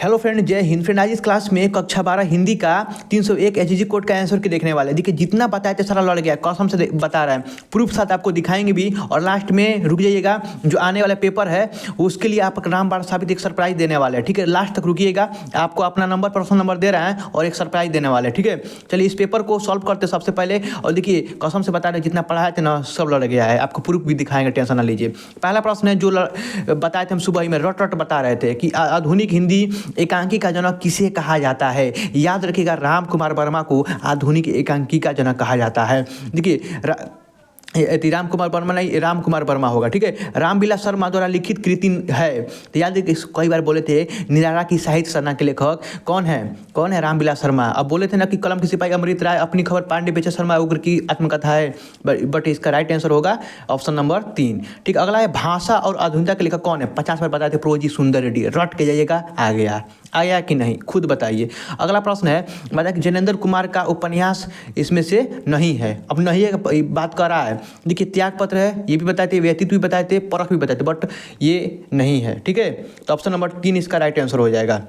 Hello friend, जय Hind friend. आज इस क्लास में कक्षा 12 हिंदी का 301 एचजी कोड का आंसर के देखने वाले। देखिए जितना बताए थे सारा लड़ गया, कसम से बता रहा है, प्रूफ साथ आपको दिखाएंगे भी। और लास्ट में रुक जाइएगा, जो आने वाला पेपर है उसके लिए आप रामबाण साबित एक सरप्राइज देने वाले हैं। ठीक है, लास्ट तक रुकिएगा, आपको अपना नंबर पर्सनल नंबर दे रहा है और एक सरप्राइज देने वाले हैं। ठीक है, चलिए इस पेपर को सॉल्व करते सबसे पहले। और देखिए कसम से बता रहे, जितना पढ़ाए थे ना सब लड़ गया है, आपको प्रूफ भी दिखाएंगे, टेंशन ना लीजिए। पहला प्रश्न है जो बताए थे हम सुबह ही में, रट रट बता रहे थे कि आधुनिक हिंदी एकांकी का जनक किसे कहा जाता है। याद रखिएगा, राम कुमार वर्मा को आधुनिक एकांकी का जनक कहा जाता है। देखिए राम कुमार वर्मा नहीं, राम कुमार वर्मा होगा। ठीक है, रामविलास शर्मा द्वारा लिखित कृति है। तो याद रखिए, कई बार बोले थे निराला की साहित्य सरना के लेखक कौन है रामविलास शर्मा। अब बोले थे ना कि कलम की सिपाही अमृत राय, अपनी खबर पांडे बेचे शर्मा उग्र की आत्मकथा है, बट इसका राइट आंसर होगा ऑप्शन नंबर 3। ठीक, अगला है भाषा और आधुनिकता के लेखक कौन है। 50 बार बताए थे प्रोजी सुंदर रेड्डी। रट के जाइएगा, आ गया कि नहीं खुद बताइए। अगला प्रश्न है, बताया कि जैनेंद्र कुमार का उपन्यास इसमें से नहीं है। अब नहीं है बात कर रहा है। देखिए त्यागपत्र है, ये भी बताए थे, व्यतीत भी बताए थे, परख भी बताए थे, बट ये नहीं है। ठीक है, तो ऑप्शन नंबर 3 इसका राइट आंसर हो जाएगा।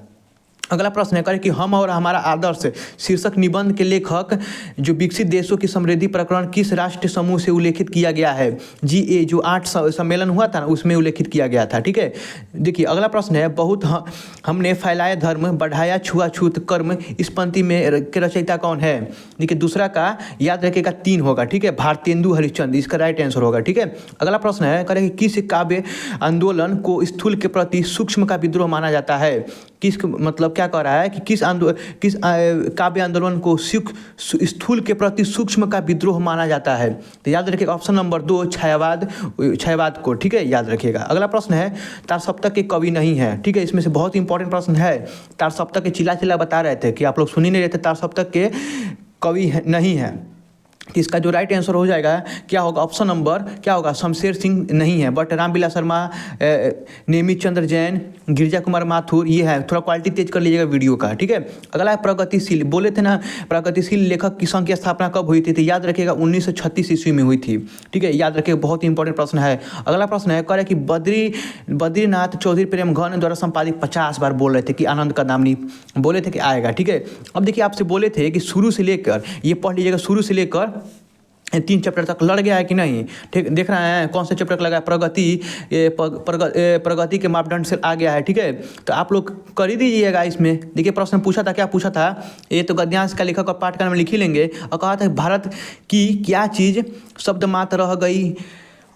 अगला प्रश्न है, करें कि हम और हमारा आदर्श शीर्षक निबंध के लेखक जो विकसित देशों की समृद्धि प्रकरण किस राष्ट्र समूह से उल्लेखित किया गया है। GA जो 8 सम्मेलन हुआ था ना, उसमें उल्लेखित किया गया था। ठीक है, देखिए अगला प्रश्न है, बहुत हमने फैलाया धर्म बढ़ाया छुआछूत कर्म, इस पंक्ति में के रचयिता कौन है। देखिए दूसरा का याद रखिएगा 3 होगा। ठीक है, भारतेंदु हरिश्चंद्र इसका राइट आंसर होगा। ठीक है, अगला प्रश्न है, करें कि किस काव्य आंदोलन को स्थूल के प्रति सूक्ष्म का विद्रोह माना जाता है। किस मतलब क्या कह रहा है कि किस काव्य आंदोलन को स्थूल के प्रति सूक्ष्म का विद्रोह माना जाता है। तो याद रखिएगा ऑप्शन नंबर 2 छायावाद को। ठीक है, याद रखिएगा। अगला प्रश्न है, तारसप्तक के कवि नहीं है। ठीक है, इसमें से बहुत इंपॉर्टेंट प्रश्न है। तारसप्तक के चिल्ला बता रहे थे कि आप लोग सुन ही नहीं रहे थे, तारसप्तक के कवि नहीं है। इसका जो राइट आंसर हो जाएगा क्या होगा, ऑप्शन नंबर क्या होगा, शमशेर सिंह नहीं है, बट रामविलास शर्मा, नेमित चंद्र जैन, गिरिजा कुमार माथुर ये है। थोड़ा क्वालिटी तेज कर लीजिएगा वीडियो का। ठीक है, अगला है प्रगतिशील। बोले थे ना प्रगतिशील लेखक की संघ की स्थापना कब हुई थी। तो याद रखिएगा 1936 ईस्वी में हुई थी। ठीक है, याद रखिएगा, बहुत ही इंपॉर्टेंट प्रश्न है। अगला प्रश्न है, कह रहे कि बद्रीनाथ चौधरी प्रेम घन द्वारा संपादित 50 बार बोल रहे थे कि आनंद का दामनी बोले थे कि आएगा। ठीक है, अब देखिए आपसे बोले थे कि शुरू से लेकर, ये पढ़ लीजिएगा, शुरू से लेकर 3 चैप्टर तक लड़ गया है कि नहीं। ठीक, देख रहे हैं कौन से चैप्टर लगा है, प्रगति के मापदंड से आ गया है। ठीक है, तो आप लोग कर ही दीजिएगा। इसमें देखिए प्रश्न पूछा था, क्या पूछा था, ये तो गद्यांश का लेखक और पाठ्यक्रम में लिख ही लेंगे। और कहा था भारत की क्या चीज़ शब्द मात्र रह गई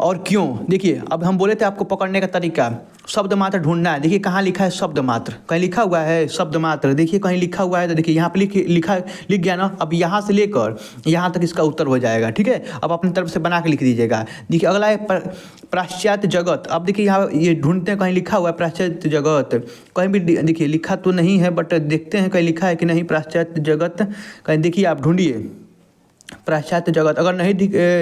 और क्यों। देखिए अब हम बोले थे आपको पकड़ने का तरीका, शब्द मात्र ढूंढना है। देखिए कहाँ लिखा है शब्द मात्र, कहीं लिखा हुआ है शब्द मात्र। देखिए कहीं लिखा हुआ है तो देखिए यहाँ पे लिख गया ना। अब यहाँ से लेकर यहाँ तक इसका उत्तर हो जाएगा। ठीक है, अब अपनी तरफ से बना के लिख दीजिएगा। देखिए अगला है पाश्चात्य जगत। अब देखिए यहाँ ये ढूंढते हैं, कहीं लिखा हुआ है पाश्चात्य जगत, कहीं भी देखिए लिखा तो नहीं है, बट देखते हैं कहीं लिखा है कि नहीं पाश्चात्य जगत। कहीं देखिए आप ढूंढिए पाश्चात्य जगत, अगर नहीं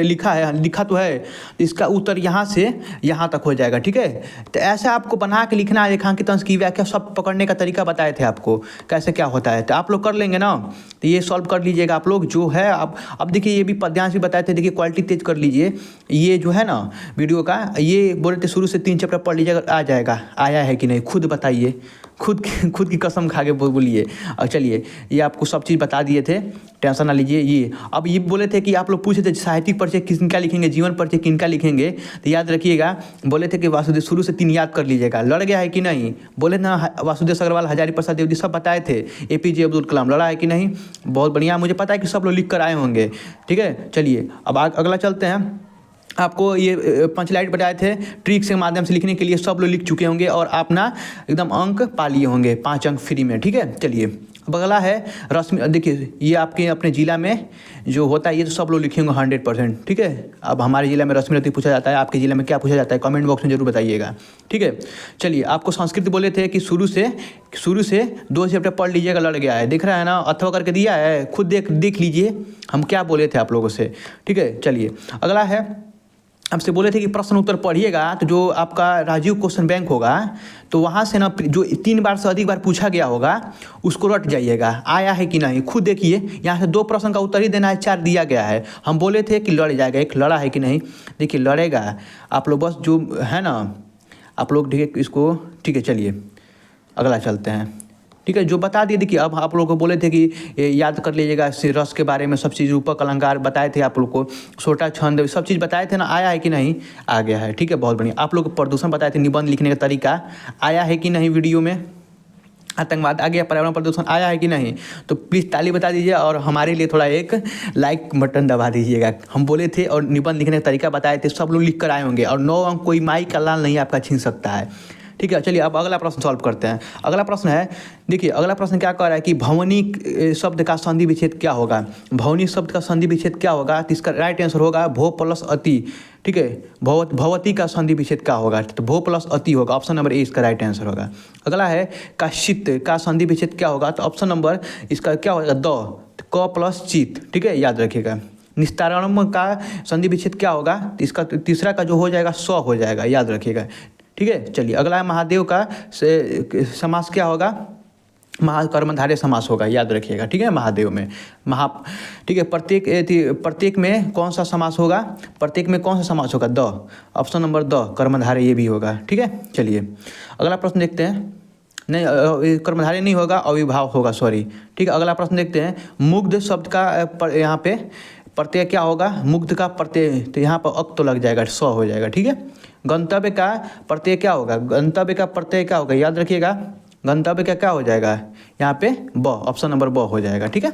लिखा है, लिखा तो है, तो इसका उत्तर यहाँ से यहाँ तक हो जाएगा। ठीक है, तो ऐसे आपको बना के लिखना है। रेखांकित अंश की व्याख्या सब पकड़ने का तरीका बताए थे आपको कैसे क्या होता है, तो आप लोग कर लेंगे ना। तो ये सॉल्व कर लीजिएगा आप लोग जो है। अब देखिए ये भी पद्यांश भी बताए थे। देखिए क्वालिटी तेज कर लीजिए, ये जो है ना वीडियो का, ये बोले थे शुरू से 3 चैप्टर पढ़ लीजिएगा, आ जाएगा। आया है कि नहीं खुद बताइए, खुद की कसम खा के बोलिए। और चलिए ये आपको सब चीज़ बता दिए थे, टेंशन ना लीजिए। ये अब ये बोले थे कि आप लोग पूछे थे साहित्यिक परिचय किनका लिखेंगे, जीवन परिचय किनका लिखेंगे। तो याद रखिएगा, बोले थे कि वासुदेव, शुरू से 3 याद कर लीजिएगा। लड़ गया है कि नहीं, बोले ना वासुदेव अग्रवाल, हजारी प्रसाद देवजी सब बताए थे। APJ अब्दुल कलाम लड़ा है कि नहीं, बहुत बढ़िया, मुझे पता है कि सब लोग लिख कर आए होंगे। ठीक है, चलिए अब अगला चलते हैं। आपको ये पंचलाइट बताए थे, ट्रिक्स के माध्यम से लिखने के लिए सब लोग लिख चुके होंगे और आप ना एकदम अंक पा लिए होंगे, 5 अंक फ्री में। ठीक है, चलिए अब अगला है रश्मि। देखिए ये आपके अपने ज़िला में जो होता है ये तो सब लोग लिखेंगे 100%। ठीक है, अब हमारे ज़िला में रश्मि रति पूछा जाता है, आपके ज़िले में क्या पूछा जाता है, कमेंट बॉक्स में जरूर बताइएगा। ठीक है, चलिए आपको संस्कृत बोले थे कि शुरू से 2 चैप्टर पढ़ लीजिएगा, लड़ गया है। दिख रहा है ना, अथवा करके दिया है, खुद देख लीजिए हम क्या बोले थे आप लोगों से। ठीक है, चलिए अगला है, आपसे बोले थे कि प्रश्न उत्तर पढ़िएगा, तो जो आपका राजीव क्वेश्चन बैंक होगा तो वहाँ से ना जो 3 बार से अधिक बार पूछा गया होगा उसको रट जाइएगा, आया है कि नहीं खुद देखिए। यहाँ से 2 प्रश्न का उत्तर ही देना है, 4 दिया गया है। हम बोले थे कि लड़ जाएगा, एक लड़ा है कि नहीं, देखिए लड़ेगा। आप लोग बस जो है ना, आप लोग ठीक है इसको। ठीक है, चलिए अगला चलते हैं। ठीक है, जो बता दिए। देखिए अब आप लोग को बोले थे कि याद कर लीजिएगा रस के बारे में सब चीज़, रूपक अलंकार बताए थे आप लोग को, छोटा छंद सब चीज़ बताए थे ना, आया है कि नहीं? आ गया है, ठीक है, बहुत बढ़िया। आप लोग को प्रदूषण बताए थे, निबंध लिखने का तरीका आया है कि नहीं वीडियो में? आतंकवाद आ गया, पर्यावरण प्रदूषण आया है कि नहीं? तो प्लीज़ ताली बता दीजिए और हमारे लिए थोड़ा एक लाइक बटन दबा दीजिएगा। हम बोले थे और निबंध लिखने का तरीका बताए थे, सब लोग लिख कर आए होंगे। और 9 अंक कोई माई का लाल नहीं आपका छीन सकता है, ठीक है। चलिए अब अगला प्रश्न सॉल्व करते हैं। अगला प्रश्न है, देखिए अगला प्रश्न क्या कह रहा है कि भवनी शब्द का संधि विच्छेद क्या होगा? भवनी शब्द का संधि विच्छेद क्या होगा? तो इसका राइट आंसर होगा भो प्लस अति, ठीक है। भवती का संधि विच्छेद क्या होगा? तो भो प्लस अति होगा, ऑप्शन नंबर ए इसका राइट आंसर होगा। अगला है काश्चित का संधि विच्छेद क्या होगा? तो ऑप्शन नंबर इसका क्या होगा? द, क प्लस चित, ठीक है, याद रखिएगा। निस्तारणम का संधि विच्छेद क्या होगा? तो इसका तीसरा का जो हो जाएगा स हो जाएगा, याद रखिएगा, ठीक है। चलिए अगला है महादेव का समास क्या होगा? महाकर्मधारय समास होगा, याद रखिएगा, ठीक है। महादेव में ठीक है। प्रत्येक में कौन सा समास होगा? प्रत्येक में कौन सा समास होगा? द, ऑप्शन नंबर द, कर्मधारय ये भी होगा, ठीक है। चलिए अगला प्रश्न देखते हैं। नहीं, कर्मधारय नहीं होगा, अविभाव होगा, सॉरी, ठीक है। अगला प्रश्न देखते हैं। मुग्ध शब्द का यहाँ पे प्रत्यय क्या होगा? मुग्ध का प्रत्यय, तो यहाँ पर अक तो लग जाएगा, स हो जाएगा, ठीक है। गंतव्य का प्रत्यय क्या होगा? गंतव्य का प्रत्यय क्या होगा? याद रखिएगा, गंतव्य का क्या हो जाएगा? यहाँ पे ब, ऑप्शन नंबर ब हो जाएगा, ठीक है।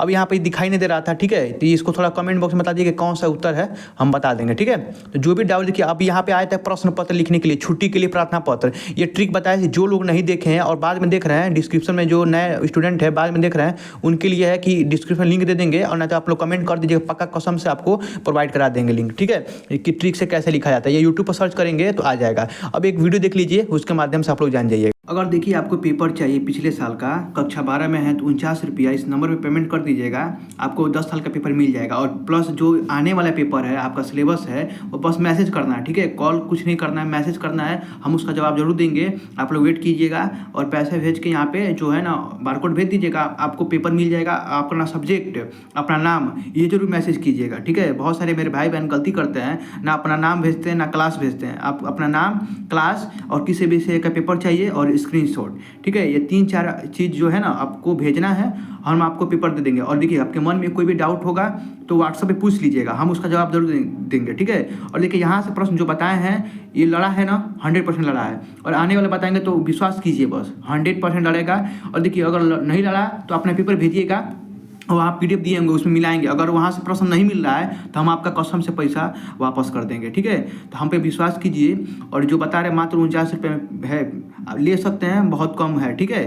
अब यहाँ पे दिखाई नहीं दे रहा था, ठीक है, तो इसको थोड़ा कमेंट बॉक्स में बता दीजिए कि कौन सा उत्तर है, हम बता देंगे, ठीक है। तो जो भी डाउट देखिए, अब यहाँ पे आया था प्रश्न पत्र लिखने के लिए, छुट्टी के लिए प्रार्थना पत्र, ये ट्रिक बताया है। जो लोग नहीं देखे हैं और बाद में देख रहे हैं, डिस्क्रिप्शन में जो नए स्टूडेंट है बाद में देख रहे हैं, उनके लिए है कि डिस्क्रिप्शन लिंक दे देंगे, और ना तो आप लोग कमेंट कर दीजिएगा, पक्का कसम से आपको प्रोवाइड करा देंगे लिंक, ठीक है, कि ट्रिक से कैसे लिखा जाता है। ये यूट्यूब पर सर्च करेंगे तो आ जाएगा। अब एक वीडियो देख लीजिए, उसके माध्यम से आप लोग जान जाइए। अगर देखिए आपको पेपर चाहिए पिछले साल का, कक्षा 12 में है, तो 49 रुपया इस नंबर पे पेमेंट कर दीजिएगा, आपको 10 साल का पेपर मिल जाएगा। और प्लस जो आने वाला पेपर है, आपका सिलेबस है, वो बस मैसेज करना है, ठीक है, कॉल कुछ नहीं करना है, मैसेज करना है, हम उसका जवाब जरूर देंगे। आप लोग वेट कीजिएगा और पैसे भेज के यहाँ पे जो है ना बारकोड भेज दीजिएगा, आपको पेपर मिल जाएगा। आप अपना सब्जेक्ट, अपना नाम, ये जरूर मैसेज कीजिएगा, ठीक है। बहुत सारे मेरे भाई बहन गलती करते हैं, ना अपना नाम भेजते हैं ना क्लास भेजते हैं। आप अपना नाम, क्लास और किसी विषय का पेपर चाहिए और स्क्रीनशॉट, ठीक है, ये 3-4 चीज़ जो है ना आपको भेजना है, हम आपको पेपर दे देंगे। और देखिए आपके मन में कोई भी डाउट होगा तो व्हाट्सएप पे पूछ लीजिएगा, हम उसका जवाब जरूर देंगे, ठीक है। और देखिए यहाँ से प्रश्न जो बताए हैं, ये लड़ा है ना, 100% लड़ा है, और आने वाले बताएंगे तो विश्वास कीजिए, बस 100% लड़ेगा। और देखिए अगर नहीं लड़ा तो अपना पेपर भेजिएगा, और आप PDF दिए होंगे उसमें मिलाएंगे। अगर वहाँ से प्रश्न नहीं मिल रहा है तो हम आपका कसम से पैसा वापस कर देंगे, ठीक है। तो हम पे विश्वास कीजिए, और जो बता रहे मात्र 49 रुपये है, ले सकते हैं, बहुत कम है, ठीक है।